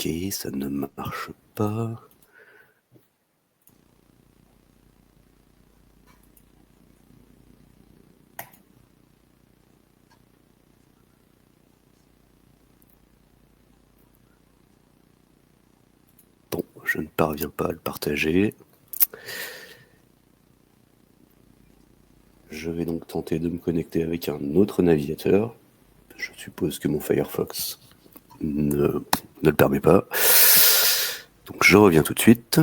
Ok, ça ne marche pas. Bon, je ne parviens pas à le partager. Je vais donc tenter de me connecter avec un autre navigateur. Je suppose que mon Firefox ne le permet pas. Donc je reviens tout de suite.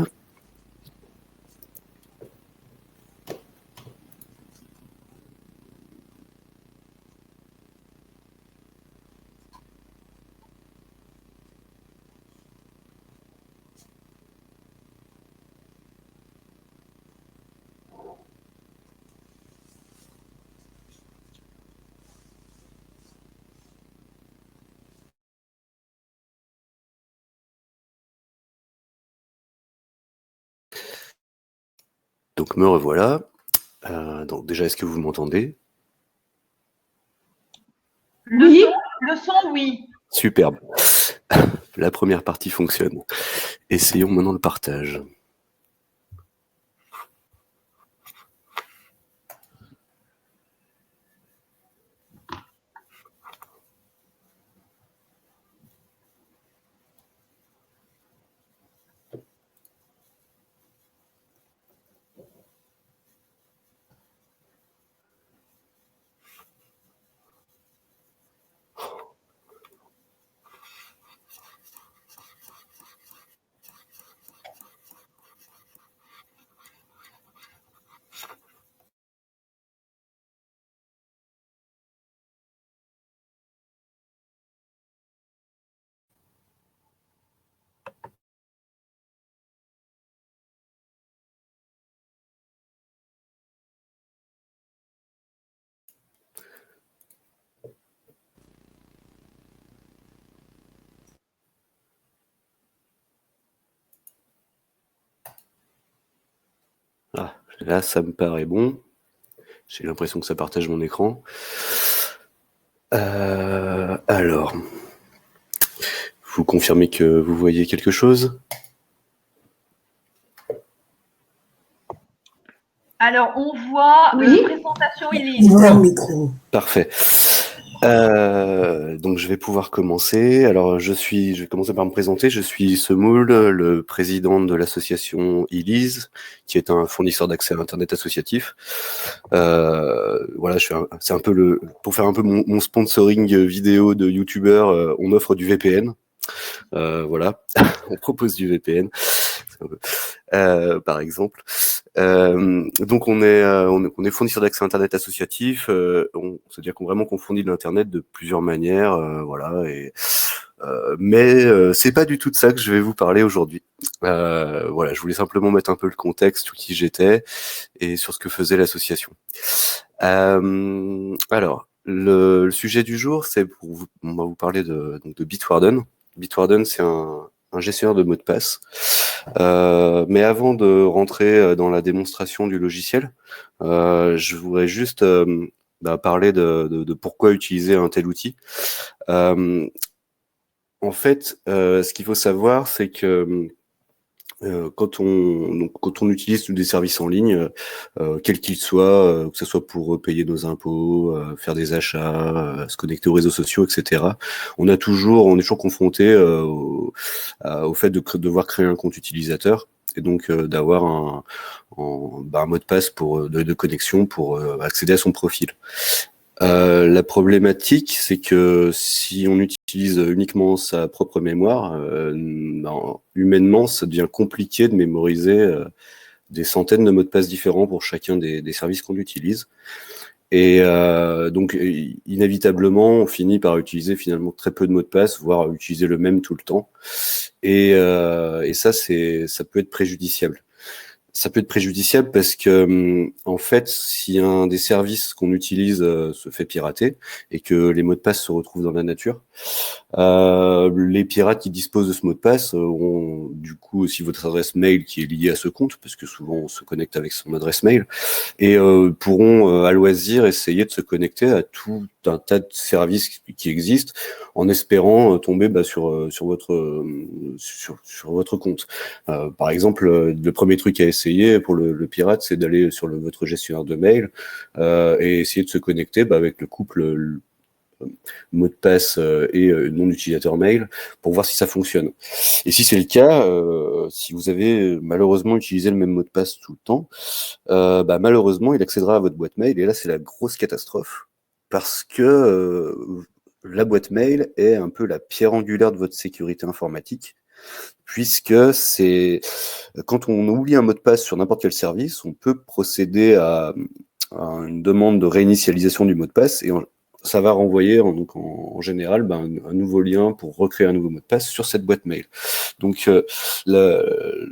Donc me revoilà. Donc déjà, est-ce que vous m'entendez? Oui. Le son, oui. Superbe. La première partie fonctionne. Essayons maintenant le partage. Ah, là, ça me paraît bon. J'ai l'impression que ça partage mon écran. Alors, vous confirmez que vous voyez quelque chose? Alors, on voit Oui. présentation Elise. Parfait. Donc je vais pouvoir commencer. Alors je vais commencer par me présenter. Je suis Semoul, le président de l'association Elise, qui est un fournisseur d'accès à Internet associatif. Voilà, c'est un peu pour faire un peu mon sponsoring vidéo de YouTubeur, on offre du VPN. Voilà, on propose du VPN. Par exemple. Donc on est fournisseur d'accès Internet associatif. C'est-à-dire qu'on fournit de l'Internet de plusieurs manières, voilà. Mais c'est pas du tout de ça que je vais vous parler aujourd'hui. Voilà, je voulais simplement mettre un peu le contexte sur qui j'étais et sur ce que faisait l'association. Alors, le sujet du jour, on va vous parler donc de Bitwarden. Bitwarden, c'est un gestionnaire de mots de passe. Mais avant de rentrer dans la démonstration du logiciel, je voudrais juste parler de pourquoi utiliser un tel outil. En fait, ce qu'il faut savoir, c'est que quand on utilise des services en ligne, quels qu'ils soient, que ce soit pour payer nos impôts, faire des achats, se connecter aux réseaux sociaux, etc., on est toujours confronté au fait de devoir créer un compte utilisateur et donc d'avoir un mot de passe de connexion pour accéder à son profil. La problématique, c'est que si on utilise uniquement sa propre mémoire, humainement, ça devient compliqué de mémoriser des centaines de mots de passe différents pour chacun des services qu'on utilise. Et donc, inévitablement, on finit par utiliser finalement très peu de mots de passe, voire utiliser le même tout le temps. Et ça peut être préjudiciable. Ça peut être préjudiciable parce que, en fait, si un des services qu'on utilise se fait pirater et que les mots de passe se retrouvent dans la nature, les pirates qui disposent de ce mot de passe auront du coup aussi votre adresse mail qui est liée à ce compte, parce que souvent on se connecte avec son adresse mail, et pourront à loisir essayer de se connecter à tout un tas de services qui existent en espérant tomber sur votre compte. Par exemple, le premier truc à essayer pour le pirate, c'est d'aller sur votre gestionnaire de mail et essayer de se connecter avec le couple mot de passe et nom d'utilisateur mail pour voir si ça fonctionne. Et si c'est le cas, si vous avez malheureusement utilisé le même mot de passe tout le temps, malheureusement, il accédera à votre boîte mail et là, c'est la grosse catastrophe parce que la boîte mail est un peu la pierre angulaire de votre sécurité informatique, puisque c'est quand on oublie un mot de passe sur n'importe quel service, on peut procéder à une demande de réinitialisation du mot de passe et ça va renvoyer en général un nouveau lien pour recréer un nouveau mot de passe sur cette boîte mail. Donc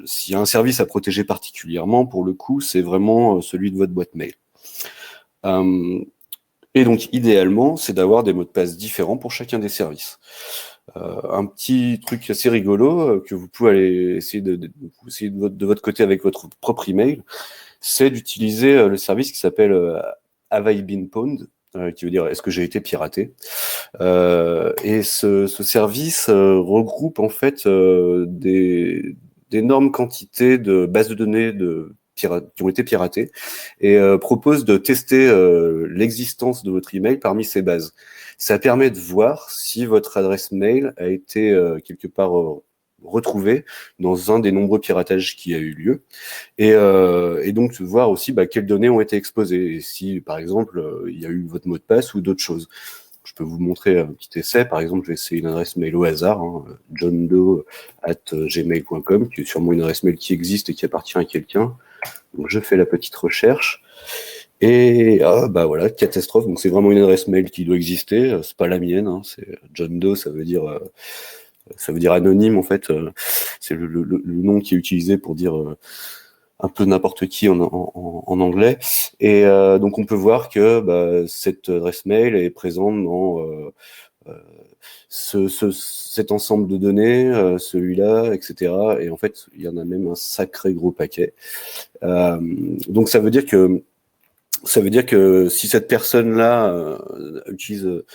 s'il y a un service à protéger particulièrement, pour le coup, c'est vraiment celui de votre boîte mail. Et donc idéalement, c'est d'avoir des mots de passe différents pour chacun des services. Un petit truc assez rigolo que vous pouvez aller essayer de votre côté avec votre propre email, c'est d'utiliser le service qui s'appelle Have I Been Pwned, qui veut dire est-ce que j'ai été piraté. Et ce service regroupe en fait d'énormes quantités de bases de données qui ont été piratées et propose de tester l'existence de votre email parmi ces bases. Ça permet de voir si votre adresse mail a été quelque part retrouvée dans un des nombreux piratages qui a eu lieu, et donc de voir aussi quelles données ont été exposées, et si par exemple il y a eu votre mot de passe ou d'autres choses. Je peux vous montrer un petit essai. Par exemple, je vais essayer une adresse mail au hasard, johndoe@gmail.com, qui est sûrement une adresse mail qui existe et qui appartient à quelqu'un. Donc je fais la petite recherche. Et voilà, catastrophe. Donc c'est vraiment une adresse mail qui doit exister. C'est pas la mienne. C'est John Doe, ça veut dire anonyme en fait. C'est le nom qui est utilisé pour dire un peu n'importe qui en anglais. Et donc on peut voir que cette adresse mail est présente dans cet ensemble de données, celui-là, etc. Et en fait, il y en a même un sacré gros paquet. Donc ça veut dire que si cette personne-là utilise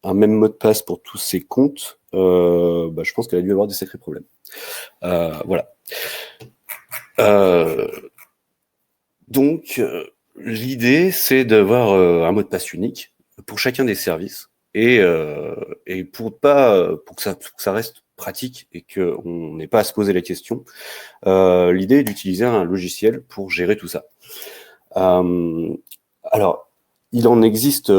un même mot de passe pour tous ses comptes, je pense qu'elle a dû avoir des sacrés problèmes. Voilà. Donc, l'idée, c'est d'avoir un mot de passe unique pour chacun des services et pour que ça reste pratique et qu'on n'ait pas à se poser la question, l'idée est d'utiliser un logiciel pour gérer tout ça. Alors, il en existe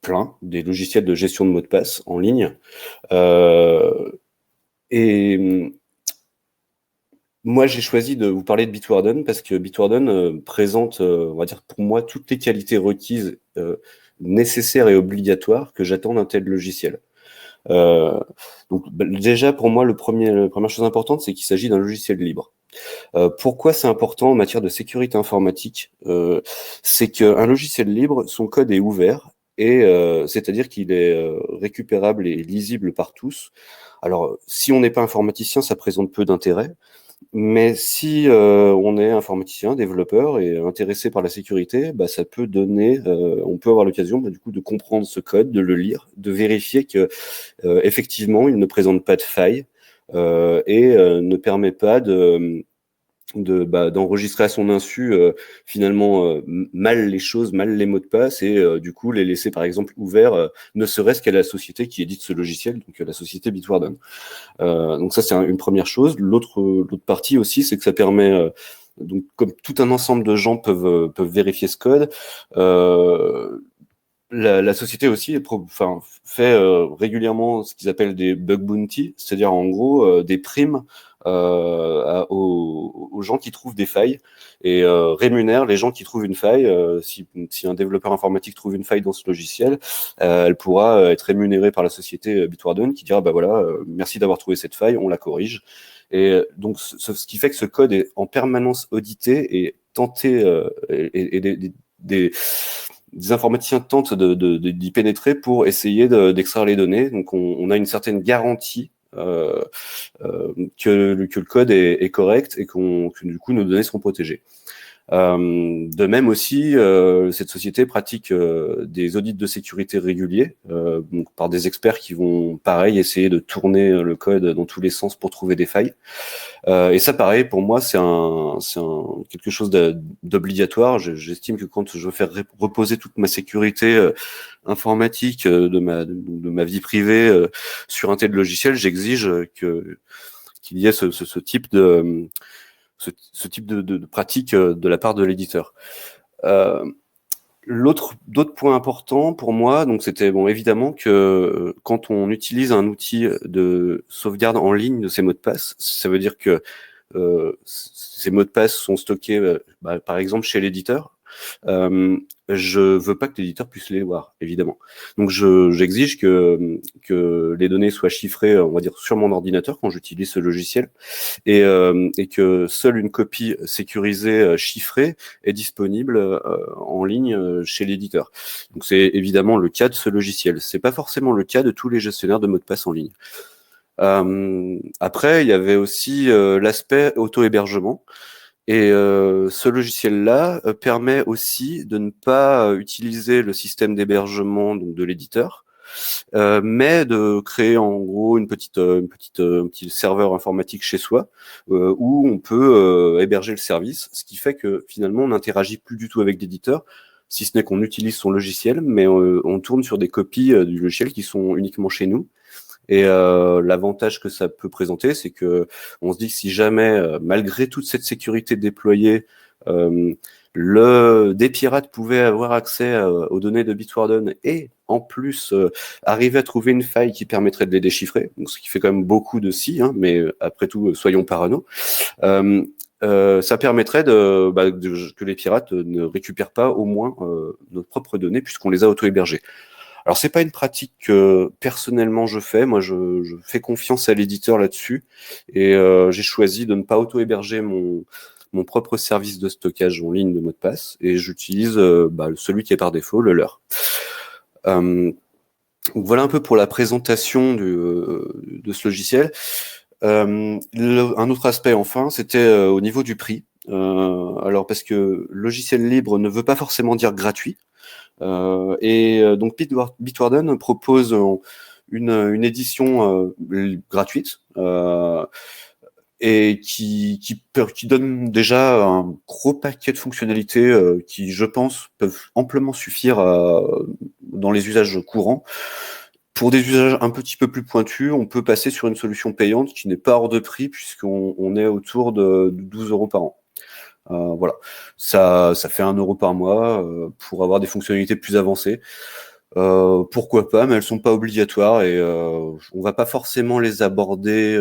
plein, des logiciels de gestion de mots de passe en ligne. Moi, j'ai choisi de vous parler de Bitwarden parce que Bitwarden présente, on va dire pour moi, toutes les qualités requises, nécessaires et obligatoires que j'attends d'un tel logiciel. Donc déjà, pour moi, la première chose importante, c'est qu'il s'agit d'un logiciel libre. Pourquoi c'est important en matière de sécurité informatique? C'est qu'un logiciel libre, son code est ouvert, et c'est-à-dire qu'il est récupérable et lisible par tous. Alors, si on n'est pas informaticien, ça présente peu d'intérêt. Mais si on est informaticien, développeur et intéressé par la sécurité, ça peut donner, on peut avoir l'occasion du coup de comprendre ce code, de le lire, de vérifier que effectivement il ne présente pas de faille et ne permet pas d'enregistrer à son insu finalement mal les choses, mal les mots de passe, et du coup les laisser par exemple ouverts, ne serait-ce qu'à la société qui édite ce logiciel, donc la société Bitwarden. Donc ça c'est une première chose. L'autre partie aussi, c'est que ça permet donc comme tout un ensemble de gens peuvent vérifier ce code, la société aussi fait régulièrement ce qu'ils appellent des bug bounty, c'est-à-dire en gros des primes aux gens qui trouvent des failles, et rémunère les gens qui trouvent une faille. Si un développeur informatique trouve une faille dans ce logiciel, elle pourra être rémunérée par la société Bitwarden, qui dira voilà, merci d'avoir trouvé cette faille, on la corrige. Et donc, ce qui fait que ce code est en permanence audité et tenté, et des informaticiens tentent d'y pénétrer pour essayer d'extraire les données. Donc, on a une certaine garantie que le code est correct et que du coup nos données seront protégées. De même aussi, cette société pratique des audits de sécurité réguliers, donc par des experts qui vont, pareil, essayer de tourner le code dans tous les sens pour trouver des failles. Et ça, pareil, pour moi, c'est quelque chose d'obligatoire. J'estime que quand je veux faire reposer toute ma sécurité informatique de ma vie privée sur un tel logiciel, j'exige qu'il y ait ce type de pratique de la part de l'éditeur. D'autres points importants pour moi, donc c'était évidemment que quand on utilise un outil de sauvegarde en ligne de ces mots de passe, ça veut dire que ces mots de passe sont stockés par exemple chez l'éditeur. Je veux pas que l'éditeur puisse les voir, évidemment. Donc j'exige que les données soient chiffrées, on va dire, sur mon ordinateur quand j'utilise ce logiciel, et que seule une copie sécurisée, chiffrée, est disponible en ligne chez l'éditeur. Donc c'est évidemment le cas de ce logiciel. C'est pas forcément le cas de tous les gestionnaires de mots de passe en ligne. Après, il y avait aussi l'aspect auto-hébergement. Et ce logiciel-là permet aussi de ne pas utiliser le système d'hébergement donc de l'éditeur, mais de créer en gros un petit serveur informatique chez soi où on peut héberger le service, ce qui fait que finalement on n'interagit plus du tout avec l'éditeur, si ce n'est qu'on utilise son logiciel, mais on tourne sur des copies du logiciel qui sont uniquement chez nous. Et l'avantage que ça peut présenter, c'est que on se dit que si jamais, malgré toute cette sécurité déployée, des pirates pouvaient avoir accès aux données de Bitwarden et en plus arriver à trouver une faille qui permettrait de les déchiffrer, donc ce qui fait quand même beaucoup de si, hein, mais après tout, soyons parano. Ça permettrait que les pirates ne récupèrent pas au moins nos propres données puisqu'on les a auto-hébergées. Alors c'est pas une pratique que personnellement je fais, moi je fais confiance à l'éditeur là-dessus et j'ai choisi de ne pas auto-héberger mon propre service de stockage en ligne de mots de passe et j'utilise celui qui est par défaut, le leur. Donc voilà un peu pour la présentation de ce logiciel. Un autre aspect enfin, c'était au niveau du prix. Alors parce que logiciel libre ne veut pas forcément dire gratuit. Donc Bitwarden propose une édition gratuite et qui donne déjà un gros paquet de fonctionnalités qui, je pense, peuvent amplement suffire dans les usages courants. Pour des usages un petit peu plus pointus, on peut passer sur une solution payante qui n'est pas hors de prix puisqu'on est autour de 12 € par an. Voilà, ça fait 1 € par mois pour avoir des fonctionnalités plus avancées. Pourquoi pas, mais elles sont pas obligatoires et on va pas forcément les aborder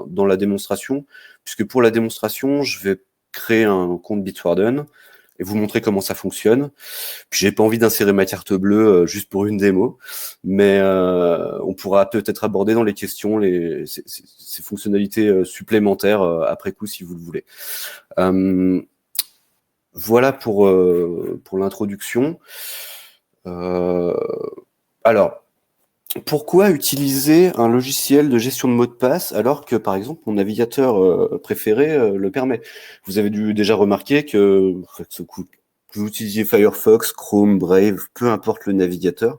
dans la démonstration, puisque pour la démonstration, je vais créer un compte Bitwarden et vous montrer comment ça fonctionne. Puis j'ai pas envie d'insérer ma carte bleue juste pour une démo, mais on pourra peut-être aborder dans les questions ces fonctionnalités supplémentaires après coup si vous le voulez. Voilà pour l'introduction. Alors, pourquoi utiliser un logiciel de gestion de mots de passe alors que, par exemple, mon navigateur préféré le permet? Vous avez dû déjà remarquer que vous utilisiez Firefox, Chrome, Brave, peu importe le navigateur,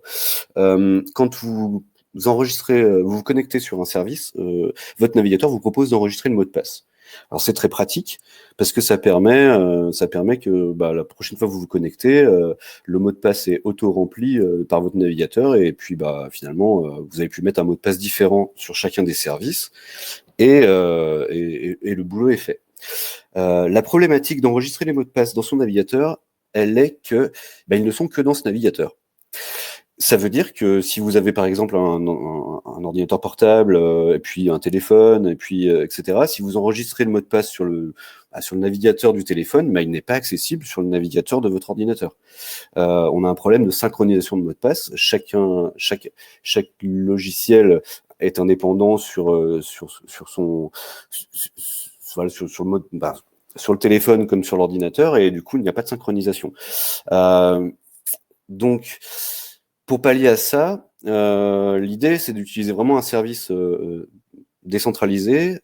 quand vous enregistrez, vous vous connectez sur un service, votre navigateur vous propose d'enregistrer le mot de passe. Alors c'est très pratique parce que ça permet que la prochaine fois que vous vous connectez, le mot de passe est auto-rempli par votre navigateur et puis finalement vous avez pu mettre un mot de passe différent sur chacun des services et le boulot est fait. La problématique d'enregistrer les mots de passe dans son navigateur, elle est que ils ne sont que dans ce navigateur. Ça veut dire que si vous avez par exemple un ordinateur portable et puis un téléphone et puis etc. Si vous enregistrez le mot de passe sur le navigateur du téléphone, il n'est pas accessible sur le navigateur de votre ordinateur. On a un problème de synchronisation de mot de passe. Chaque logiciel est indépendant sur son voilà, sur le mode sur le téléphone comme sur l'ordinateur, et du coup il n'y a pas de synchronisation. Donc pour pallier à ça, l'idée c'est d'utiliser vraiment un service décentralisé,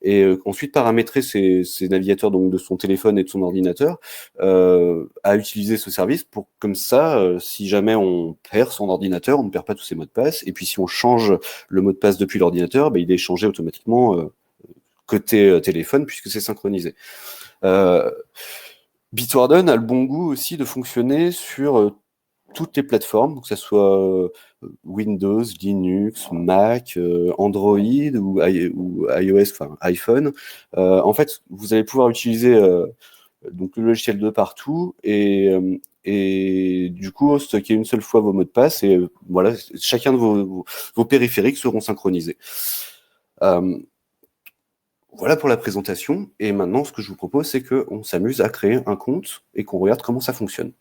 et ensuite paramétrer ses navigateurs, donc de son téléphone et de son ordinateur, à utiliser ce service pour, comme ça, si jamais on perd son ordinateur, on ne perd pas tous ses mots de passe, et puis si on change le mot de passe depuis l'ordinateur, il est changé automatiquement côté téléphone, puisque c'est synchronisé. Bitwarden a le bon goût aussi de fonctionner sur toutes les plateformes, que ce soit Windows, Linux, Mac, Android ou iOS, enfin iPhone. En fait, vous allez pouvoir utiliser donc le logiciel de partout, et du coup stocker une seule fois vos mots de passe, et voilà, chacun de vos périphériques seront synchronisés. Voilà pour la présentation, et maintenant ce que je vous propose, c'est qu'on s'amuse à créer un compte et qu'on regarde comment ça fonctionne.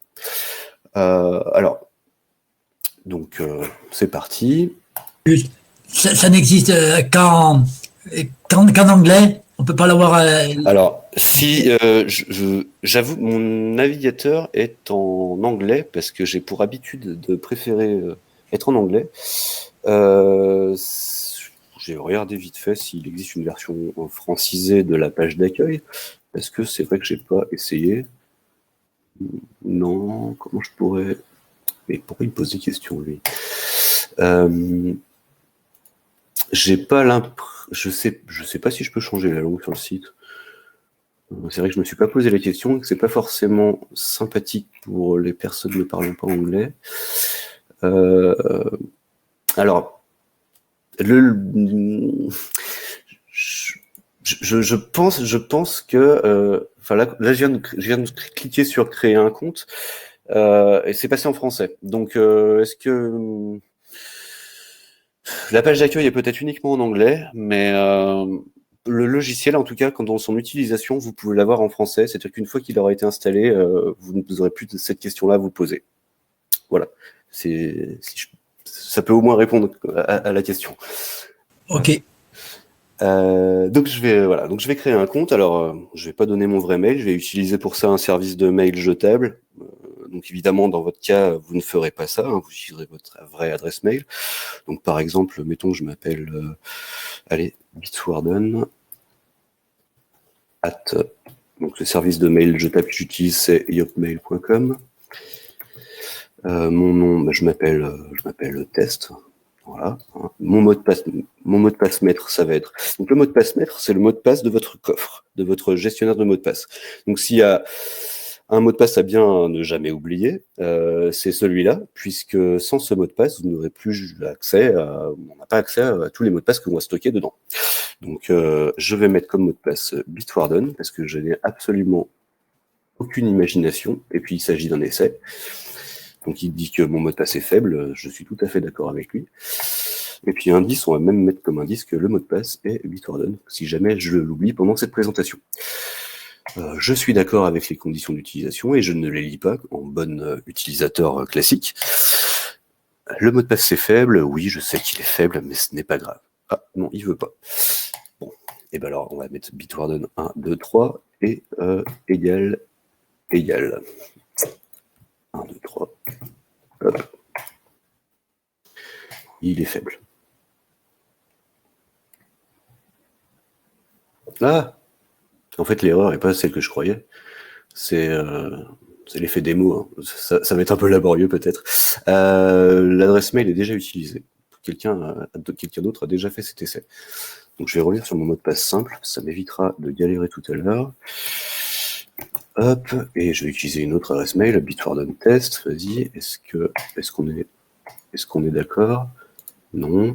Alors, donc c'est parti. Ça n'existe qu'en anglais. On peut pas l'avoir. Alors, si j'avoue, mon navigateur est en anglais parce que j'ai pour habitude de préférer être en anglais. J'ai regardé vite fait s'il existe une version francisée de la page d'accueil, parce que c'est vrai que j'ai pas essayé. Non, comment je pourrais... Mais pourquoi il me pose des questions, lui? J'ai pas je sais pas si je peux changer la langue sur le site. C'est vrai que je me suis pas posé la question, et que c'est pas forcément sympathique pour les personnes ne parlant pas anglais. Alors, je pense que, enfin là, je viens de cliquer sur créer un compte, et c'est passé en français. Donc, est-ce que la page d'accueil est peut-être uniquement en anglais, mais le logiciel, en tout cas, quand dans son utilisation, vous pouvez l'avoir en français. C'est-à-dire qu'une fois qu'il aura été installé, vous n'aurez plus de cette question-là à vous poser. Voilà. Ça peut au moins répondre à la question. Ok. Donc je vais créer un compte. Alors je vais pas donner mon vrai mail, je vais utiliser pour ça un service de mail jetable. Donc évidemment, dans votre cas, vous ne ferez pas ça, hein, vous utiliserez votre vraie adresse mail. Donc par exemple, mettons que je m'appelle Bitwarden donc le service de mail jetable que j'utilise, c'est yopmail.com. Mon nom, je m'appelle Test. Voilà. Mon mot de passe maître, ça va être... Donc le mot de passe maître, c'est le mot de passe de votre coffre, de votre gestionnaire de mots de passe. Donc s'il y a un mot de passe à bien ne jamais oublier, c'est celui-là, puisque sans ce mot de passe, vous n'aurez plus accès on n'a pas accès à tous les mots de passe que l'on va stocker dedans. Donc je vais mettre comme mot de passe Bitwarden, parce que je n'ai absolument aucune imagination, et puis il s'agit d'un essai. Donc il dit que mon mot de passe est faible, je suis tout à fait d'accord avec lui. Et puis indice, on va même mettre comme indice que le mot de passe est Bitwarden, si jamais je l'oublie pendant cette présentation. Je suis d'accord avec les conditions d'utilisation et je ne les lis pas en bon utilisateur classique. Le mot de passe c'est faible, oui je sais qu'il est faible, mais ce n'est pas grave. Ah non, il veut pas. Bon, et ben alors on va mettre Bitwarden 1, 2, 3 et égal. 1, 2, 3. Hop. Il est faible. Ah, en fait, l'erreur n'est pas celle que je croyais. C'est l'effet démo. Hein. Ça va être un peu laborieux peut-être. L'adresse mail est déjà utilisée. Quelqu'un d'autre a déjà fait cet essai. Donc je vais revenir sur mon mot de passe simple. Ça m'évitera de galérer tout à l'heure. Hop, et je vais utiliser une autre adresse mail, Bitwarden test. Vas-y, est-ce qu'on est d'accord? Non.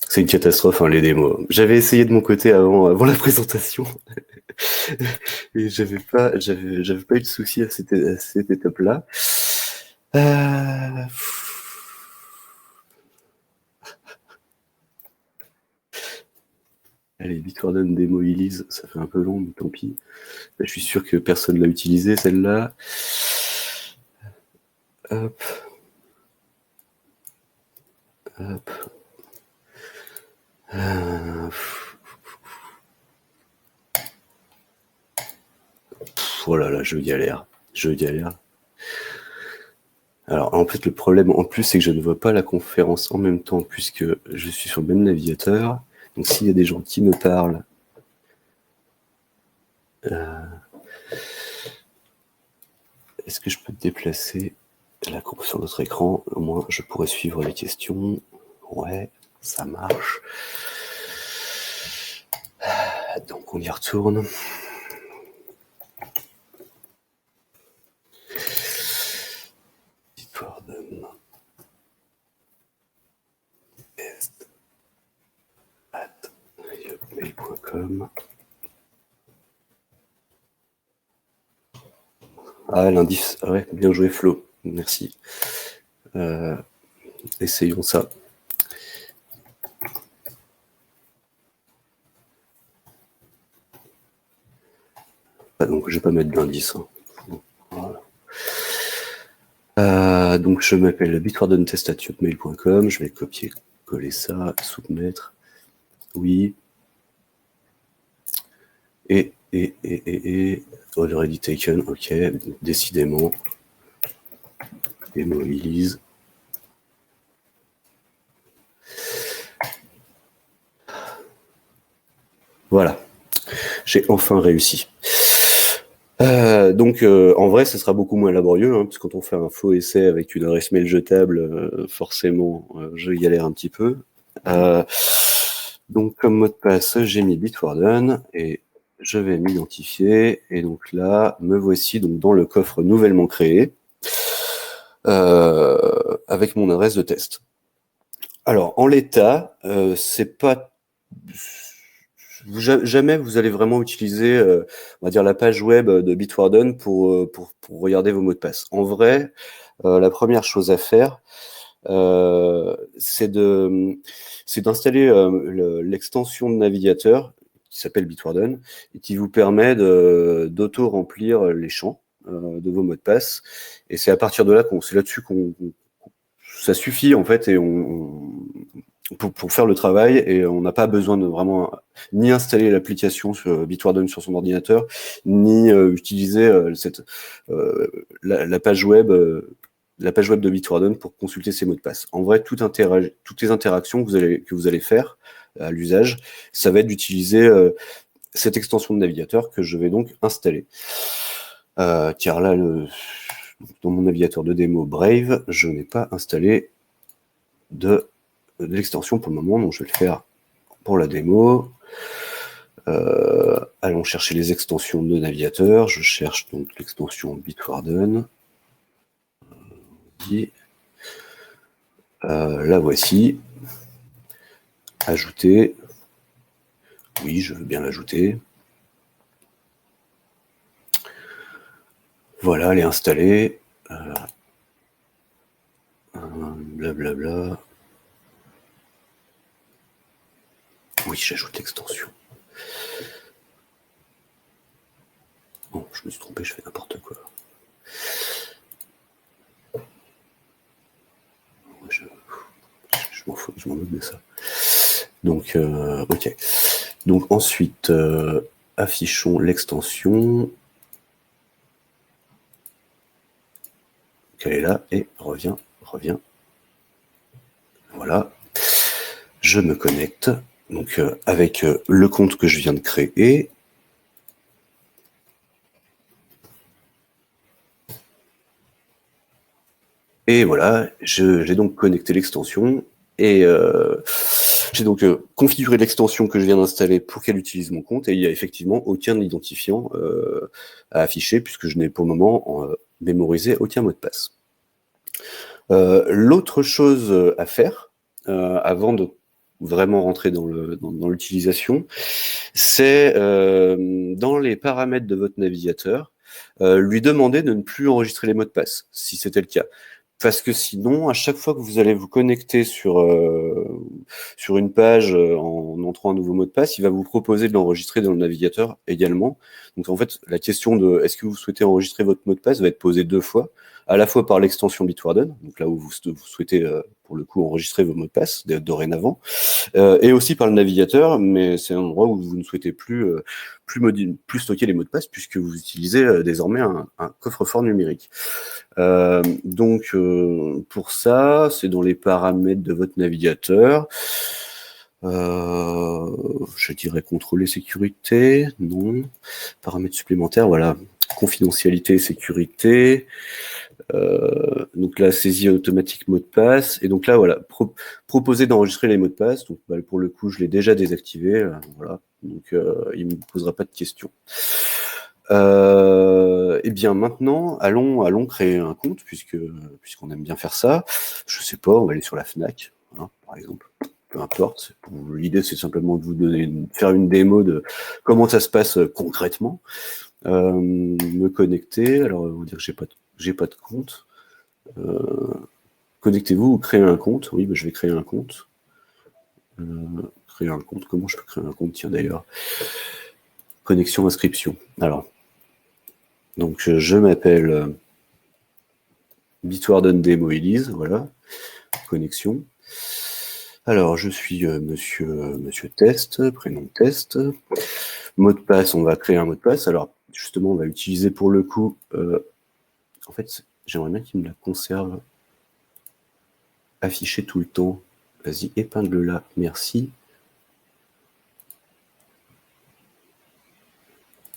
C'est une catastrophe, hein, les démos. J'avais essayé de mon côté avant la présentation. Et j'avais pas eu de souci à cette étape-là. Allez, Bitwarden démo Elise, ça fait un peu long, mais tant pis. Là, je suis sûr que personne l'a utilisé, celle-là. Hop. Hop. Oh là là, je galère. Alors, en fait, le problème, en plus, c'est que je ne vois pas la conférence en même temps, puisque je suis sur le même navigateur. Donc, s'il y a des gens qui me parlent, est-ce que je peux déplacer la courbe sur notre écran? Au moins, je pourrais suivre les questions. Ouais, ça marche. Donc, on y retourne. Bitwarden. Mail.com. Ah, l'indice. Ah ouais, bien joué, Flo. Merci. Essayons ça. Ah, donc, je vais pas mettre d'indice. Hein. Voilà. Donc, je m'appelle bitwardentest@mail.com. Je vais copier-coller ça, soumettre. Oui. Et already taken, ok, décidément. Demo release. Voilà, j'ai enfin réussi. Donc, en vrai, ce sera beaucoup moins laborieux, hein, parce que quand on fait un faux essai avec une adresse mail jetable, forcément, je galère un petit peu. Donc, comme mot de passe, j'ai mis Bitwarden et je vais m'identifier. Et donc là, me voici donc dans le coffre nouvellement créé avec mon adresse de test. Alors, en l'état, c'est pas... Jamais vous allez vraiment utiliser, on va dire, la page web de Bitwarden pour regarder vos mots de passe. En vrai, la première chose à faire, c'est d'installer l'extension de navigateur qui s'appelle Bitwarden et qui vous permet d'auto-remplir les champs de vos mots de passe. Et c'est à partir de là c'est là-dessus ça suffit en fait et pour faire le travail, et on n'a pas besoin de vraiment ni installer l'application sur Bitwarden sur son ordinateur, ni utiliser la page web de Bitwarden pour consulter ses mots de passe. En vrai, toutes les interactions que vous allez faire à l'usage, ça va être d'utiliser cette extension de navigateur que je vais donc installer. Car là, dans mon navigateur de démo Brave, je n'ai pas installé de l'extension pour le moment, donc je vais le faire pour la démo. Allons chercher les extensions de navigateur. Je cherche donc l'extension Bitwarden. La voici. Ajouter. Oui, je veux bien l'ajouter. Voilà, elle est installée. Blablabla. Oui, j'ajoute l'extension. Bon, je me suis trompé, je fais n'importe quoi. Je m'en fous, je m'en moque de ça. Donc, ok. Donc ensuite, affichons l'extension. Elle est là et revient. Voilà. Je me connecte donc avec le compte que je viens de créer. Et voilà, j'ai donc connecté l'extension et j'ai donc configuré l'extension que je viens d'installer pour qu'elle utilise mon compte, et il n'y a effectivement aucun identifiant à afficher puisque je n'ai pour le moment mémorisé aucun mot de passe. L'autre chose à faire avant de vraiment rentrer dans l'utilisation, c'est dans les paramètres de votre navigateur, lui demander de ne plus enregistrer les mots de passe, si c'était le cas. Parce que sinon, à chaque fois que vous allez vous connecter sur une page en entrant un nouveau mot de passe, il va vous proposer de l'enregistrer dans le navigateur également. Donc en fait, la question de est-ce que vous souhaitez enregistrer votre mot de passe va être posée deux fois. à la fois par l'extension Bitwarden, donc là où vous souhaitez pour le coup enregistrer vos mots de passe dorénavant, et aussi par le navigateur, mais c'est un endroit où vous ne souhaitez plus stocker les mots de passe puisque vous utilisez désormais un coffre-fort numérique. Donc pour ça, c'est dans les paramètres de votre navigateur. Je dirais contrôler sécurité, non. Paramètres supplémentaires, voilà. Confidentialité, sécurité. Donc là, saisie automatique mot de passe. Et donc là, voilà, proposer d'enregistrer les mots de passe. Donc bah, pour le coup, je l'ai déjà désactivé. Voilà. Donc il ne me posera pas de questions. Et bien maintenant, allons créer un compte puisqu'on aime bien faire ça. Je sais pas, on va aller sur la Fnac, voilà, par exemple. Peu importe. L'idée, c'est simplement de vous faire une démo de comment ça se passe concrètement. Me connecter. Alors, on va dire que j'ai pas de compte. Connectez-vous ou créez un compte. Oui, je vais créer un compte. Créer un compte. Comment je peux créer un compte? Tiens, d'ailleurs. Connexion, inscription. Alors, donc je m'appelle Bitwarden Demo Elise. Voilà. Connexion. Alors, je suis monsieur Test, prénom Test. Mot de passe, on va créer un mot de passe. Alors, justement, on va utiliser pour le coup... en fait, j'aimerais bien qu'il me la conserve affichée tout le temps. Vas-y, épingle-la, merci.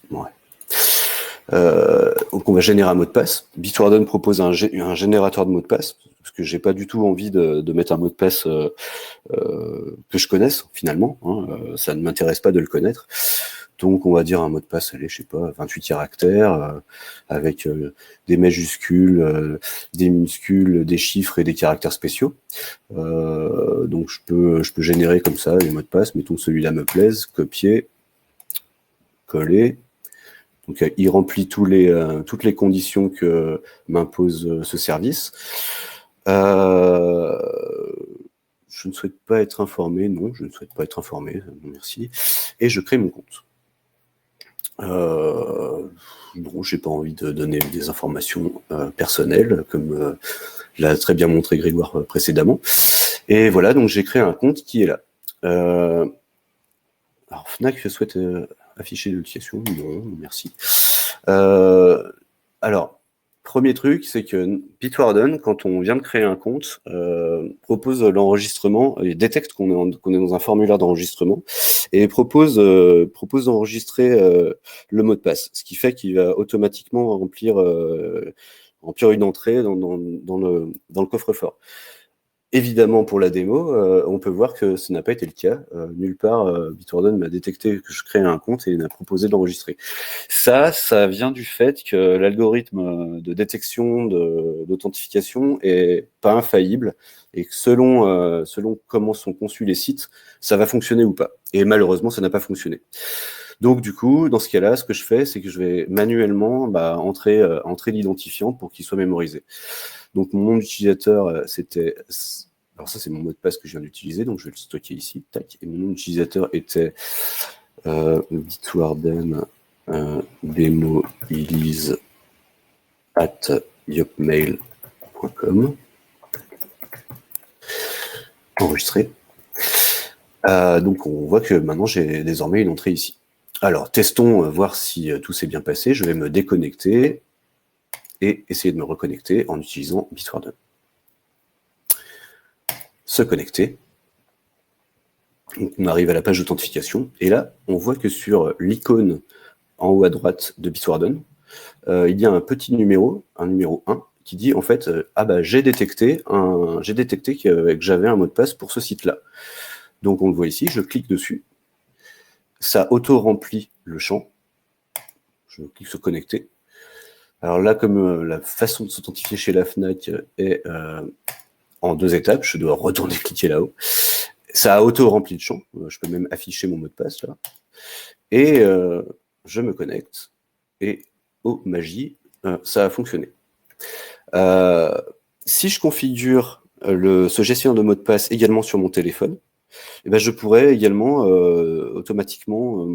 Ouais. Donc on va générer un mot de passe. Bitwarden propose un générateur de mots de passe, parce que j'ai pas du tout envie de mettre un mot de passe que je connaisse, finalement. Hein, ça ne m'intéresse pas de le connaître. Donc on va dire un mot de passe, allez, je sais pas, 28 caractères, avec des majuscules, des minuscules, des chiffres et des caractères spéciaux. Donc je peux générer comme ça les mots de passe. Mettons celui-là me plaise, copier, coller. Donc il remplit toutes les conditions que m'impose ce service. Je ne souhaite pas être informé, non, je ne souhaite pas être informé, merci. Et je crée mon compte. Bon, j'ai pas envie de donner des informations personnelles, comme l'a très bien montré Grégoire précédemment. Et voilà, donc j'ai créé un compte qui est là. Alors Fnac souhaite afficher l'utilisation, non, merci. Alors, premier truc, c'est que Bitwarden, quand on vient de créer un compte, propose l'enregistrement, il détecte qu'on est dans un formulaire d'enregistrement et propose d'enregistrer le mot de passe, ce qui fait qu'il va automatiquement remplir une entrée dans le coffre-fort. Évidemment, pour la démo, on peut voir que ce n'a pas été le cas. Nulle part, Bitwarden m'a détecté que je créais un compte et il m'a proposé de l'enregistrer. Ça vient du fait que l'algorithme de détection d'authentification est pas infaillible et que selon comment sont conçus les sites, ça va fonctionner ou pas. Et malheureusement, ça n'a pas fonctionné. Donc du coup, dans ce cas-là, ce que je fais, c'est que je vais manuellement entrer l'identifiant pour qu'il soit mémorisé. Donc mon nom d'utilisateur, c'était... Alors ça, c'est mon mot de passe que je viens d'utiliser, donc je vais le stocker ici. Tac. Et mon nom d'utilisateur était Bitwarden demo elise @yopmail.com. Enregistré. Donc on voit que maintenant j'ai désormais une entrée ici. Alors testons, voir si tout s'est bien passé. Je vais me déconnecter et essayer de me reconnecter en utilisant Bitwarden. Se connecter. Donc on arrive à la page d'authentification et là on voit que sur l'icône en haut à droite de Bitwarden, il y a un petit numéro, un numéro 1, qui dit en fait j'ai détecté que j'avais un mot de passe pour ce site-là. Donc on le voit ici, je clique dessus, ça auto-remplit le champ, je clique sur connecter. Alors là, comme la façon de s'authentifier chez la Fnac est en 2 étapes, je dois retourner cliquer là-haut. Ça a auto-rempli le champ, je peux même afficher mon mot de passe là. Et je me connecte, et oh magie, ça a fonctionné. Si je configure ce gestionnaire de mot de passe également sur mon téléphone, eh ben, je pourrais également automatiquement,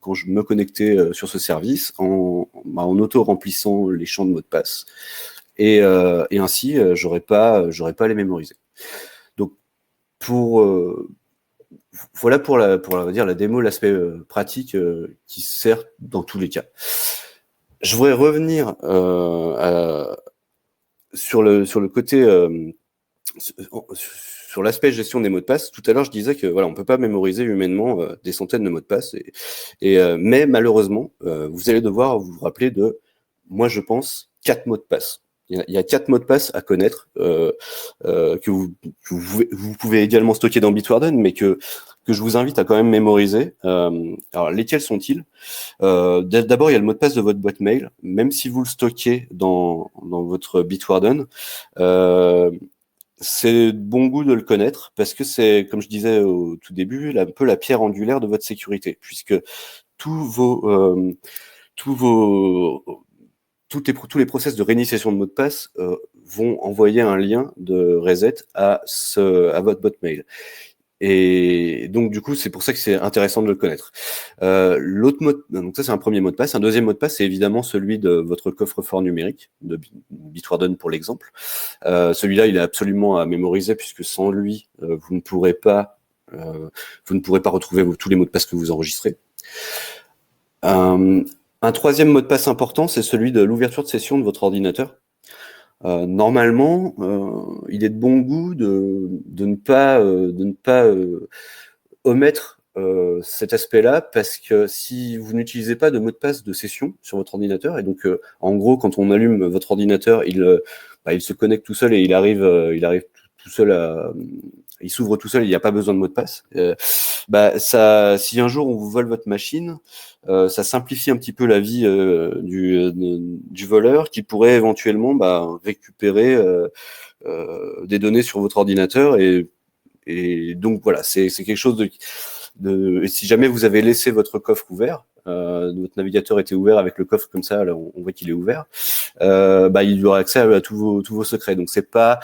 quand je me connectais sur ce service, en auto-remplissant les champs de mot de passe, et ainsi, j'aurais pas à les mémoriser. Donc, voilà pour on va dire, la démo, l'aspect pratique qui sert dans tous les cas. Je voudrais revenir sur le côté sur l'aspect gestion des mots de passe. Tout à l'heure, je disais que voilà, on peut pas mémoriser humainement des centaines de mots de passe, mais malheureusement, vous allez devoir vous rappeler de, moi je pense, 4 mots de passe. Il y a 4 mots de passe à connaître que vous pouvez également stocker dans Bitwarden, mais que je vous invite à quand même mémoriser. Alors, lesquels sont-ils? D'abord, il y a le mot de passe de votre boîte mail. Même si vous le stockez dans votre Bitwarden, c'est de bon goût de le connaître parce que c'est, comme je disais au tout début, un peu la pierre angulaire de votre sécurité, puisque tous les process de réinitialisation de mot de passe vont envoyer un lien de reset à votre boîte mail. Et donc du coup, c'est pour ça que c'est intéressant de le connaître. Donc ça, c'est un premier mot de passe. Un deuxième mot de passe, c'est évidemment celui de votre coffre-fort numérique, de Bitwarden pour l'exemple. Celui-là, il est absolument à mémoriser puisque sans lui, vous ne pourrez pas retrouver tous les mots de passe que vous enregistrez. Un troisième mot de passe important, c'est celui de l'ouverture de session de votre ordinateur. Normalement, il est de bon goût de ne pas omettre cet aspect-là, parce que si vous n'utilisez pas de mot de passe de session sur votre ordinateur, et donc en gros, quand on allume votre ordinateur, il se connecte tout seul et il arrive tout seul il s'ouvre tout seul, il n'y a pas besoin de mot de passe. Si un jour on vous vole votre machine, ça simplifie un petit peu la vie du voleur, qui pourrait éventuellement récupérer des données sur votre ordinateur, et donc voilà, c'est quelque chose et si jamais vous avez laissé votre coffre ouvert, votre navigateur était ouvert avec le coffre comme ça, là on voit qu'il est ouvert, il aura accès à tous vos secrets. Donc c'est pas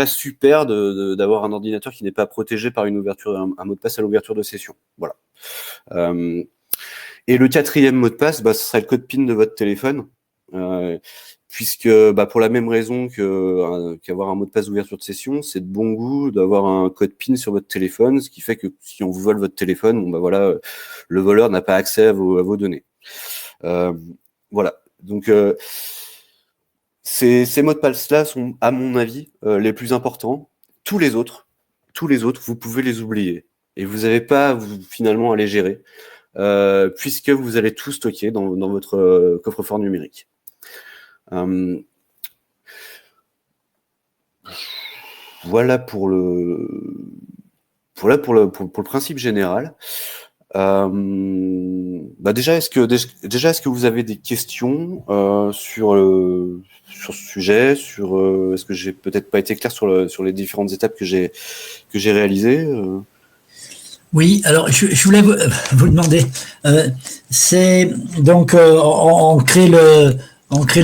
super d'avoir un ordinateur qui n'est pas protégé par une ouverture, un mot de passe à l'ouverture de session. Voilà. Et le quatrième mot de passe, ce sera le code PIN de votre téléphone, puisque pour la même raison qu'avoir un mot de passe d'ouverture de session, c'est de bon goût d'avoir un code PIN sur votre téléphone, ce qui fait que si on vous vole votre téléphone, le voleur n'a pas accès à vos données. Voilà. Donc ces mots de passe-là sont, à mon avis, les plus importants. Tous les autres, vous pouvez les oublier. Et vous n'avez pas, finalement, à les gérer, puisque vous allez tout stocker dans votre coffre-fort numérique. Voilà pour le principe général. Déjà, est-ce que vous avez des questions sur ce sujet, est-ce que j'ai peut-être pas été clair sur les différentes étapes que j'ai réalisées Oui, alors je voulais vous demander, c'est donc on crée le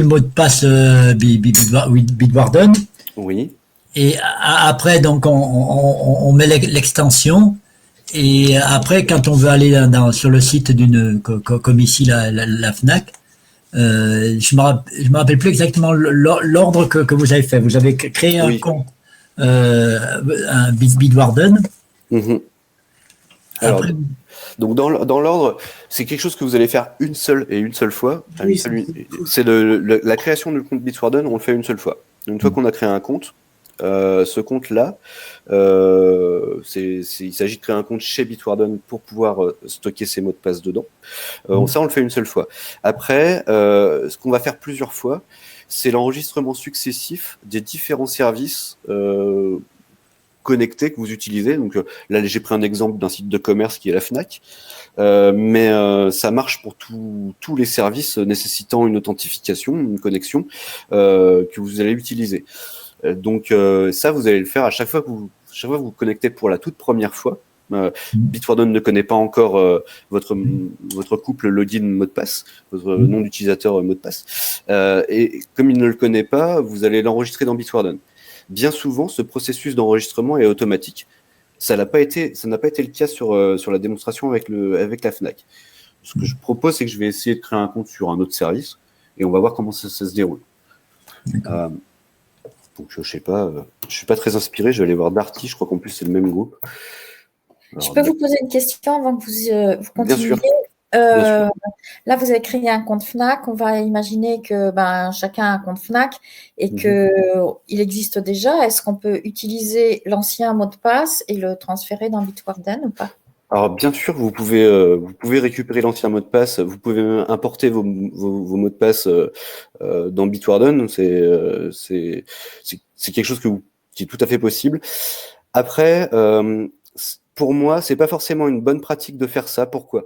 mot de passe Bitwarden. Oui. Et après, donc on met l'extension. Et après, quand on veut aller sur le site comme ici la Fnac, je me rappelle plus exactement l'ordre que vous avez fait. Vous avez créé un compte, un Bitwarden. Mm-hmm. Alors, donc dans l'ordre, c'est quelque chose que vous allez faire une seule fois. Oui, c'est la création du compte Bitwarden, on le fait une seule fois. Une fois qu'on a créé un compte, ce compte-là, il s'agit de créer un compte chez Bitwarden pour pouvoir stocker ses mots de passe dedans. Ça, on le fait une seule fois. Après, ce qu'on va faire plusieurs fois, c'est l'enregistrement successif des différents services connectés que vous utilisez. Donc là, j'ai pris un exemple d'un site de commerce qui est la Fnac, mais ça marche pour tous les services nécessitant une authentification, une connexion que vous allez utiliser. Donc ça, vous allez le faire à chaque fois que vous vous connectez pour la toute première fois. Bitwarden ne connaît pas encore votre couple login mot de passe, votre nom d'utilisateur mot de passe, et comme il ne le connaît pas, vous allez l'enregistrer dans Bitwarden. Bien souvent, ce processus d'enregistrement est automatique. Ça n'a pas été le cas sur la démonstration avec la Fnac. Ce que je propose, c'est que je vais essayer de créer un compte sur un autre service et on va voir comment ça se déroule. D'accord. Donc je sais pas, je suis pas très inspiré. Je vais aller voir Darty. Je crois qu'en plus c'est le même groupe. Je Alors, peux vous poser une question avant que vous bien continuiez? sûr, bien sûr. Là, vous avez créé un compte Fnac. On va imaginer que chacun a un compte Fnac et qu'il existe déjà. Est-ce qu'on peut utiliser l'ancien mot de passe et le transférer dans Bitwarden ou pas? Alors bien sûr, vous pouvez récupérer l'ancien mot de passe. Vous pouvez même importer vos mots de passe dans Bitwarden. C'est quelque chose qui est tout à fait possible. Après, pour moi, c'est pas forcément une bonne pratique de faire ça. Pourquoi?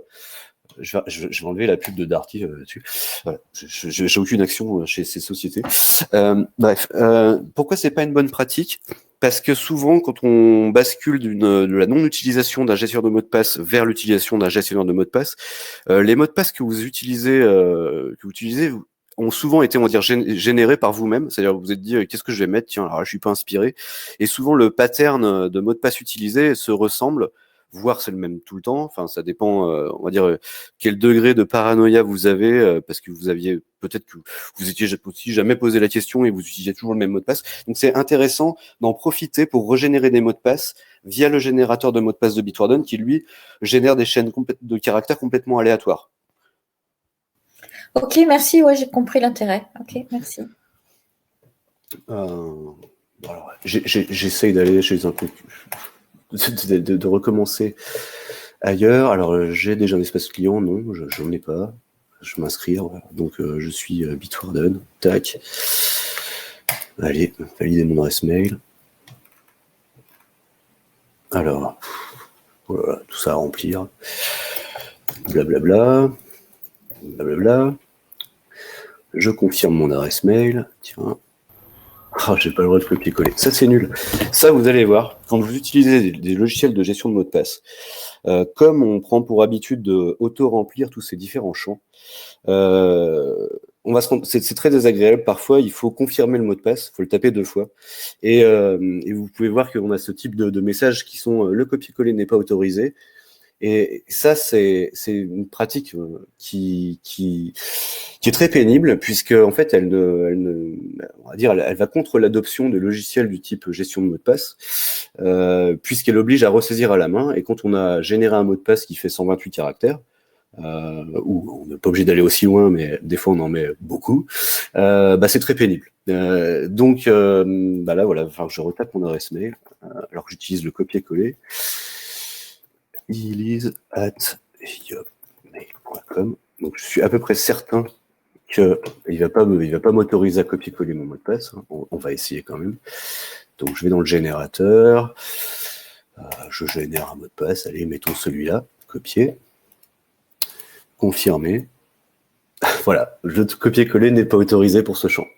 Je vais enlever la pub de Darty là-dessus. Voilà. J'ai aucune action chez ces sociétés. Bref, pourquoi c'est pas une bonne pratique? Parce que souvent, quand on bascule de la non-utilisation d'un gestionnaire de mot de passe vers l'utilisation d'un gestionnaire de mot de passe, les mots de passe que vous utilisez, ont souvent été, on va dire, générés par vous-même. C'est-à-dire, vous vous êtes dit, qu'est-ce que je vais mettre? Tiens, alors là, je suis pas inspiré. Et souvent, le pattern de mot de passe utilisé se ressemble, voire c'est le même tout le temps. Enfin, ça dépend, on va dire, quel degré de paranoïa vous avez, parce que vous aviez peut-être que vous étiez aussi jamais posé la question et vous utilisiez toujours le même mot de passe. Donc, c'est intéressant d'en profiter pour régénérer des mots de passe via le générateur de mots de passe de Bitwarden qui, lui, génère des chaînes de caractères complètement aléatoires. Ok, merci. Ouais, j'ai compris l'intérêt. Ok, merci. Alors, j'essaye d'aller chez un peu de recommencer ailleurs. Alors, j'ai déjà un espace client, non, j'en ai pas. Je m'inscrire, voilà. Donc je suis Bitwarden, tac. Allez, valider mon adresse mail. Alors, voilà, tout ça à remplir. Blablabla. Blablabla. Je confirme mon adresse mail. Tiens. Ah, j'ai pas le droit de copier-coller. Ça, c'est nul. Ça, vous allez voir, quand vous utilisez des logiciels de gestion de mots de passe, comme on prend pour habitude de auto-remplir tous ces différents champs, c'est très désagréable. Parfois, il faut confirmer le mot de passe, il faut le taper 2 fois. Et vous pouvez voir qu'on a ce type de messages qui sont le copier-coller n'est pas autorisé. Et ça, c'est une pratique qui est très pénible, puisque en fait, on va dire, elle va contre l'adoption de logiciels du type gestion de mot de passe, puisqu'elle oblige à ressaisir à la main. Et quand on a généré un mot de passe qui fait 128 caractères, où on n'est pas obligé d'aller aussi loin, mais des fois on en met beaucoup, c'est très pénible. Donc là, voilà, enfin, je retape mon adresse mail, alors que j'utilise le copier-coller. elise@yopmail.com. Donc je suis à peu près certain qu'il va pas m'autoriser à copier-coller mon mot de passe. On va essayer quand même. Donc je vais dans le générateur, je génère un mot de passe. Allez, mettons celui-là, copier, confirmer. Voilà, le copier-coller n'est pas autorisé pour ce champ.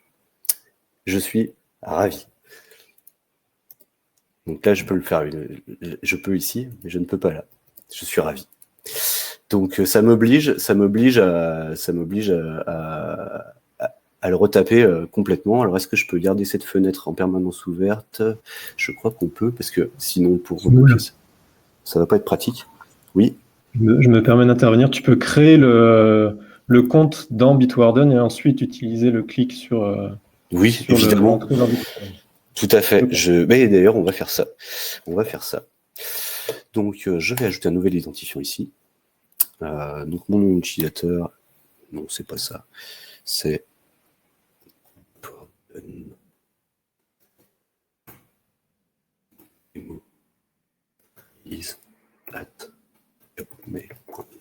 Je suis ravi. Donc là, je peux le faire. Je peux ici, mais je ne peux pas là. Je suis ravi. Donc ça m'oblige à le retaper complètement. Alors est-ce que je peux garder cette fenêtre en permanence ouverte? Je crois qu'on peut, parce que sinon pour recopier, ça va pas être pratique. Oui. Je me permets d'intervenir. Tu peux créer le compte dans Bitwarden et ensuite utiliser le clic sur oui, évidemment. Tout à fait. Mais d'ailleurs, on va faire ça. Donc, je vais ajouter un nouvel identifiant ici. Donc, mon nom d'utilisateur, non, c'est pas ça. C'est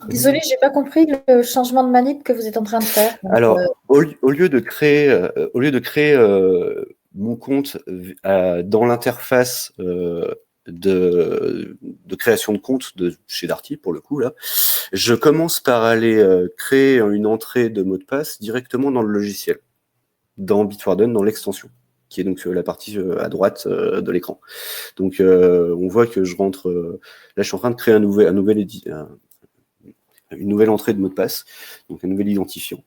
Désolée, j'ai pas compris le changement de manip que vous êtes en train de faire. Donc, alors, au lieu de créer mon compte dans l'interface de création de compte chez Darty, pour le coup, là, je commence par aller créer une entrée de mot de passe directement dans le logiciel, dans Bitwarden, dans l'extension, qui est donc la partie à droite de l'écran. Donc, on voit que je rentre... là, je suis en train de créer une nouvelle entrée de mot de passe, donc un nouvel identifiant.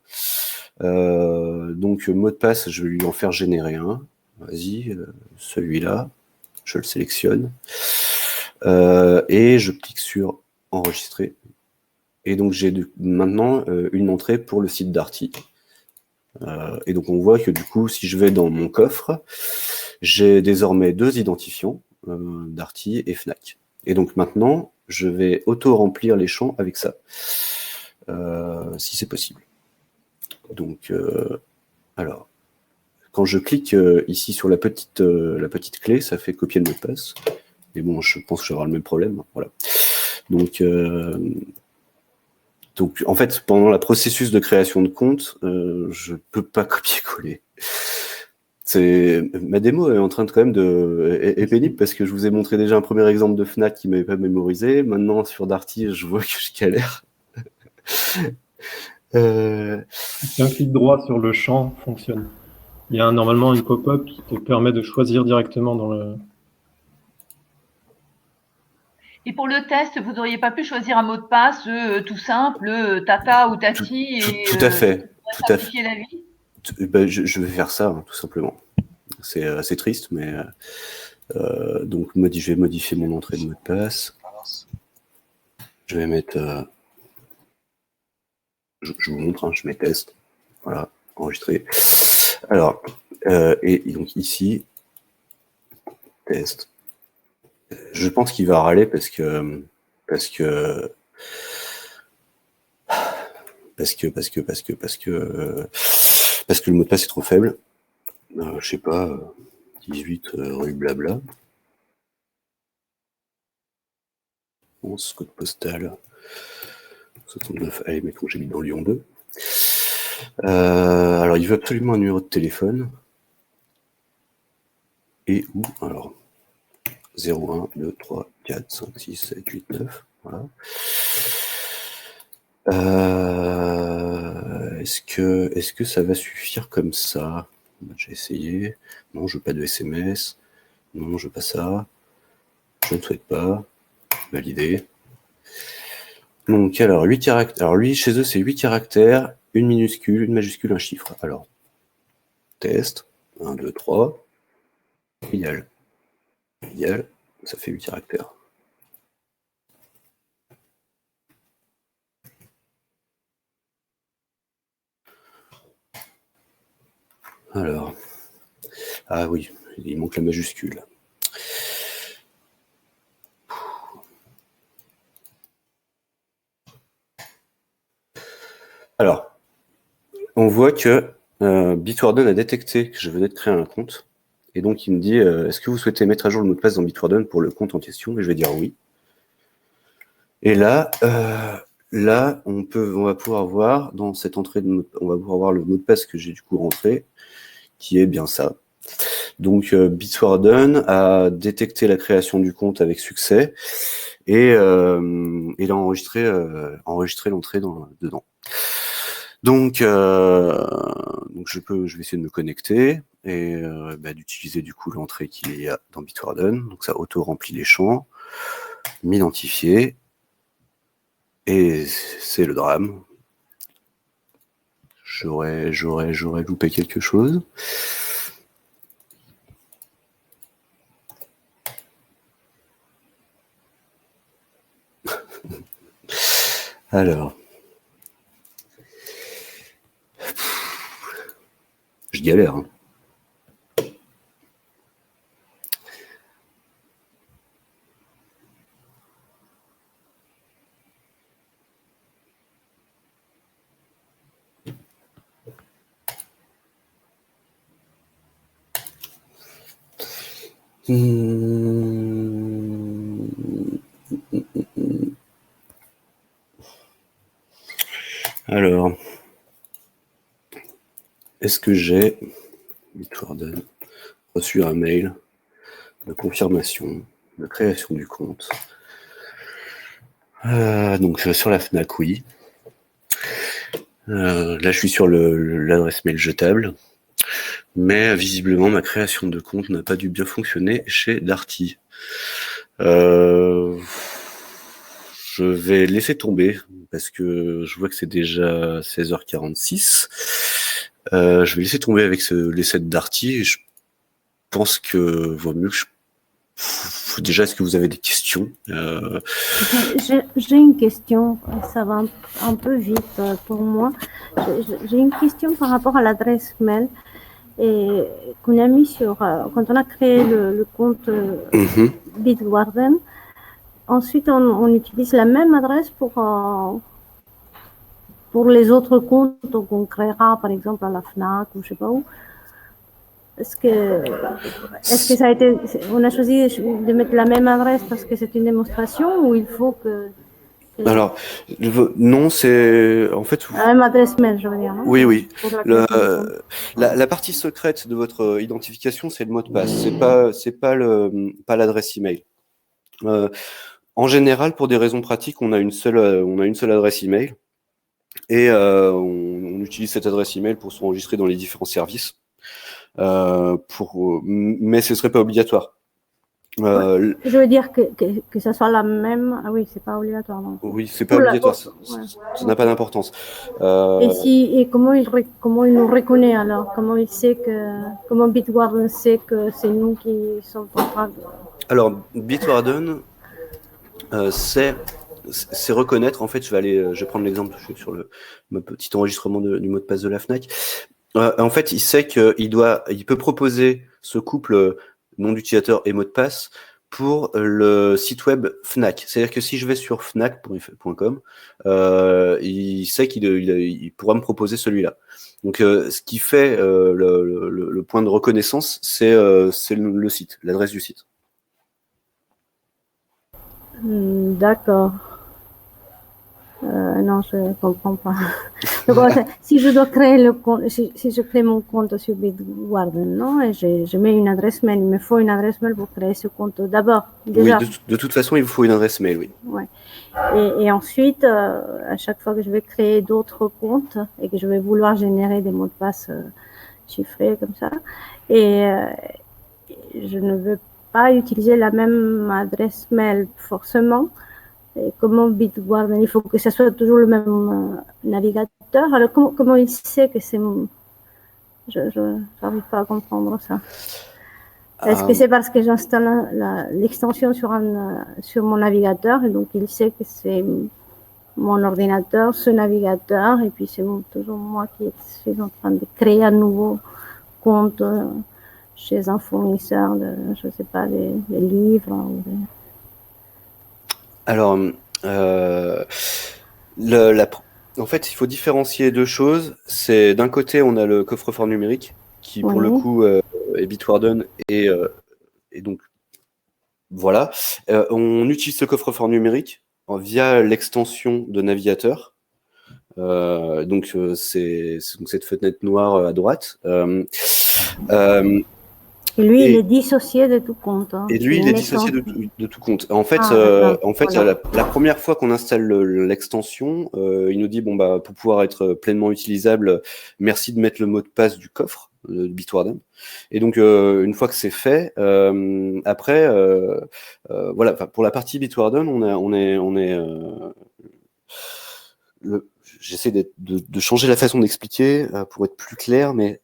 Donc, mot de passe, je vais lui en faire générer un. Vas-y, celui-là, je le sélectionne. Et je clique sur enregistrer. Et donc, j'ai maintenant une entrée pour le site Darty. Et donc on voit que du coup, si je vais dans mon coffre, j'ai désormais 2 identifiants, Darty et Fnac. Et donc maintenant, je vais auto-remplir les champs avec ça, si c'est possible. Donc, alors, quand je clique ici sur la petite clé, ça fait copier le mot de passe. Mais bon, je pense que j'aurai le même problème. Voilà. Donc, en fait, pendant le processus de création de compte, je peux pas copier-coller. Ma démo est en train de quand même est pénible parce que je vous ai montré déjà un premier exemple de Fnac qui m'avait pas mémorisé. Maintenant, sur Darty, je vois que je galère. Un clic droit sur le champ fonctionne. Il y a normalement une pop-up qui te permet de choisir directement dans le... Et pour le test, vous n'auriez pas pu choisir un mot de passe tout simple, Tata ou Tati, tout à fait. simplifier la vie? Ben, je vais faire ça, hein, tout simplement. C'est assez triste, mais donc je vais modifier mon entrée de mot de passe. Je vais mettre... je vous montre, hein, je mets test. Voilà, enregistré. Alors, et donc ici, test. Je pense qu'il va râler parce que le mot de passe est trop faible. Je sais pas, 18 rue Blabla. 11 code postal 69. Allez, mettons que j'habite dans Lyon 2. Alors, il veut absolument un numéro de téléphone. Et où? Alors, 0, 1, 2, 3, 4, 5, 6, 7, 8, 9. Voilà. Est-ce que ça va suffire comme ça? J'ai essayé. Non, je veux pas de SMS. Non, je veux pas ça. Je ne souhaite pas. Valider. Donc, alors, 8 caractères. Alors, lui, chez eux, c'est 8 caractères, une minuscule, une majuscule, un chiffre. Alors, test. 1, 2, 3. Égal. Égal. Ça fait 8 caractères. Alors. Ah oui, il manque la majuscule. Alors, on voit que Bitwarden a détecté que je venais de créer un compte. Et donc, il me dit, est-ce que vous souhaitez mettre à jour le mot de passe dans Bitwarden pour le compte en question? Et je vais dire oui. Et là, on va pouvoir voir dans cette entrée on va pouvoir voir le mot de passe que j'ai du coup rentré, qui est bien ça. Donc, Bitwarden a détecté la création du compte avec succès et il a enregistré l'entrée dedans. Donc je vais essayer de me connecter et d'utiliser du coup l'entrée qu'il y a dans Bitwarden. Donc ça auto-remplit les champs, m'identifier, et c'est le drame. J'aurais loupé quelque chose. Alors, je galère. Hein. Alors, est-ce que j'ai Bitwarden reçu un mail de confirmation de création du compte? Donc sur la Fnac, oui. Là, je suis sur l'adresse mail jetable, mais visiblement ma création de compte n'a pas dû bien fonctionner chez Darty. Je vais laisser tomber parce que je vois que c'est déjà 16h46. Je vais laisser tomber avec l'essai de Darty et je pense que vaut mieux que Déjà, est-ce que vous avez des questions? J'ai une question, ça va un peu vite pour moi. J'ai une question par rapport à l'adresse mail et qu'on a mis sur quand on a créé le compte Bitwarden. Ensuite, on utilise la même adresse pour les autres comptes qu'on créera, par exemple à la FNAC ou je sais pas où. Est-ce que ça a été, on a choisi de mettre la même adresse parce que c'est une démonstration ou il faut que Alors, non, c'est en fait. La même adresse mail, je veux dire. Hein, oui. La partie secrète de votre identification, c'est le mot de passe. C'est pas l'adresse email. En général, pour des raisons pratiques, on a une seule adresse email et on utilise cette adresse email pour s'enregistrer dans les différents services. Mais ce serait pas obligatoire. Je veux dire que ça soit la même. Ah oui, c'est pas obligatoire. Non. Oui, c'est pas obligatoire. Ça n'a pas d'importance. Et comment il nous reconnaît alors? Comment Bitwarden sait que c'est nous qui sommes en train de... Alors, Bitwarden, c'est reconnaître. En fait, je vais prendre l'exemple. Je suis sur mon petit enregistrement du mot de passe de la FNAC. En fait, il sait il peut proposer ce couple nom d'utilisateur et mot de passe pour le site web Fnac. C'est-à-dire que si je vais sur fnac.com, il sait qu'il pourra me proposer celui-là. Donc, ce qui fait le point de reconnaissance, c'est le site, l'adresse du site. D'accord. Non, je ne comprends pas. Donc, si je dois créer si je crée mon compte sur Bitwarden, non, et je mets une adresse mail, il me faut une adresse mail pour créer ce compte d'abord. Déjà. Oui, de toute façon, il vous faut une adresse mail, oui. Ouais. Et ensuite, à chaque fois que je vais créer d'autres comptes et que je vais vouloir générer des mots de passe chiffrés comme ça, et je ne veux pas utiliser la même adresse mail forcément. Et comment Bitwarden, il faut que ce soit toujours le même navigateur. Alors comment il sait que c'est mon... Je n'arrive pas à comprendre ça. Est-ce que c'est parce que j'installe l'extension sur mon navigateur et donc il sait que c'est mon ordinateur, ce navigateur, et puis c'est toujours moi qui suis en train de créer un nouveau compte chez un fournisseur de, je sais pas, des livres ou des... Alors, en fait, il faut différencier deux choses. C'est d'un côté, on a le coffre-fort numérique qui, pour le coup, est Bitwarden et donc voilà. On utilise ce coffre-fort numérique via l'extension de navigateur. Donc c'est cette fenêtre noire à droite. Et lui, il est dissocié de tout compte. Hein. Et lui, il est dissocié de tout compte. En fait, voilà. la première fois qu'on installe l'extension, il nous dit, bon, bah, pour pouvoir être pleinement utilisable, merci de mettre le mot de passe du coffre de Bitwarden. Et donc, une fois que c'est fait, après, voilà, pour la partie Bitwarden, j'essaie de changer la façon d'expliquer pour être plus clair, mais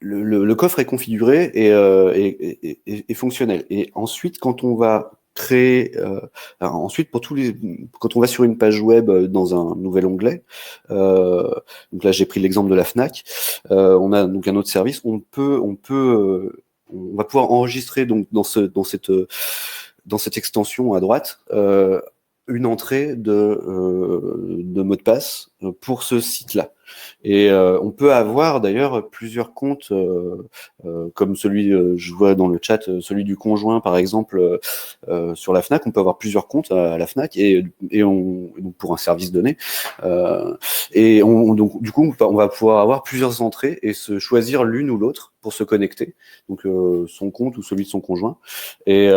le coffre est configuré et fonctionnel. Et ensuite, quand on va créer, quand on va sur une page web dans un nouvel onglet, donc là j'ai pris l'exemple de la Fnac, on a donc un autre service, on va pouvoir enregistrer donc dans cette extension à droite une entrée de mot de passe pour ce site-là. Et on peut avoir d'ailleurs plusieurs comptes, comme celui, je vois dans le chat, celui du conjoint par exemple, sur la Fnac. On peut avoir plusieurs comptes à la Fnac et donc pour un service donné. Donc du coup, on va pouvoir avoir plusieurs entrées et se choisir l'une ou l'autre pour se connecter. Donc son compte ou celui de son conjoint. Et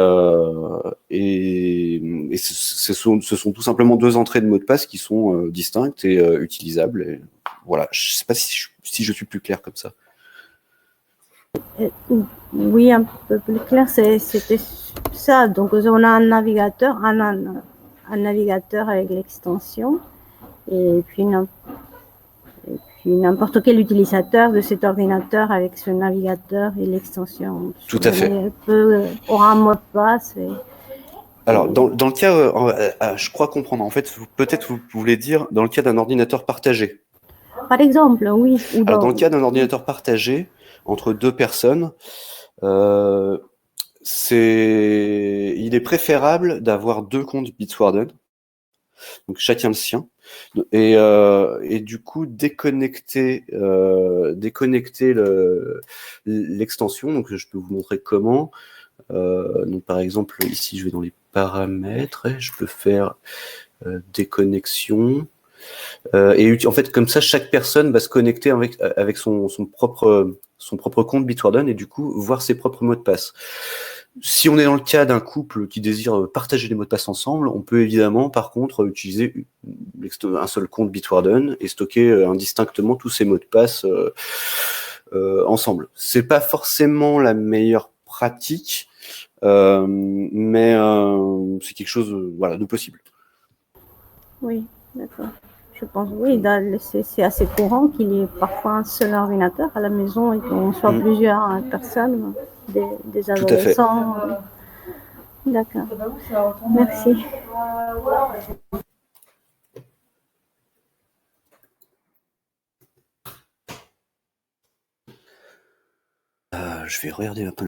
ce sont tout simplement deux entrées de mots de passe qui sont distinctes et utilisables. Et voilà, je ne sais pas si je suis plus clair comme ça. Oui, un peu plus clair, c'était ça. Donc, on a un navigateur, un navigateur avec l'extension, et puis puis n'importe quel utilisateur de cet ordinateur avec ce navigateur et l'extension Tout à fait. aura un mot de passe. Alors, dans le cas, je crois comprendre, en fait, peut-être vous voulez dire dans le cas d'un ordinateur partagé. Par exemple, oui. Alors, dans le cas d'un ordinateur partagé entre deux personnes, il est préférable d'avoir 2 comptes Bitwarden, donc chacun le sien, et du coup déconnecter l'extension. Donc je peux vous montrer comment. Donc par exemple ici je vais dans les paramètres et je peux faire déconnexion. Et en fait comme ça chaque personne va se connecter avec son propre compte Bitwarden et du coup voir ses propres mots de passe. Si on est dans le cas d'un couple qui désire partager les mots de passe ensemble, on peut évidemment par contre utiliser un seul compte Bitwarden et stocker indistinctement tous ces mots de passe ensemble. C'est pas forcément la meilleure pratique, mais c'est quelque chose de possible. Oui, d'accord. Je pense, oui, c'est assez courant qu'il y ait parfois un seul ordinateur à la maison et qu'on soit plusieurs personnes, des adolescents. D'accord. Merci. Je vais regarder un peu.